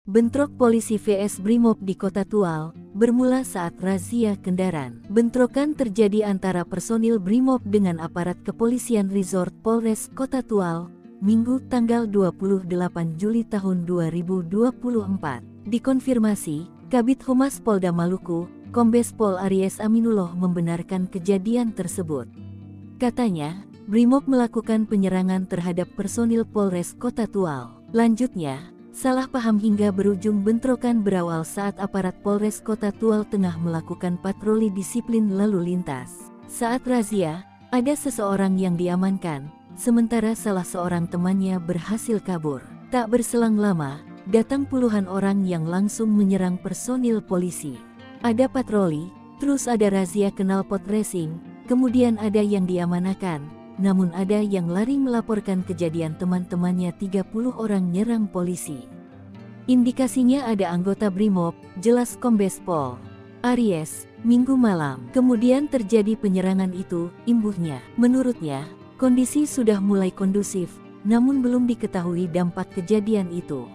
Bentrok polisi vs Brimob di Kota Tual, bermula saat razia kendaraan. Bentrokan terjadi antara personil Brimob dengan aparat kepolisian Resort Polres Kota Tual, Minggu tanggal 28 Juli tahun 2024. Dikonfirmasi, Kabid Humas Polda Maluku, Kombes Pol Aries Aminullah membenarkan kejadian tersebut. Katanya, Brimob melakukan penyerangan terhadap personil Polres Kota Tual. Lanjutnya, salah paham hingga berujung bentrokan berawal saat aparat Polres Kota Tual tengah melakukan patroli disiplin lalu lintas. Saat razia, ada seseorang yang diamankan, sementara salah seorang temannya berhasil kabur. Tak berselang lama, datang puluhan orang yang langsung menyerang personil polisi. Ada patroli, terus ada razia knalpot racing, kemudian ada yang diamankan, namun ada yang lari melaporkan kejadian teman-temannya 30 orang nyerang polisi. Indikasinya ada anggota Brimob, jelas Kombes Pol Aries, Minggu malam. Kemudian terjadi penyerangan itu, imbuhnya. Menurutnya, kondisi sudah mulai kondusif, namun belum diketahui dampak kejadian itu.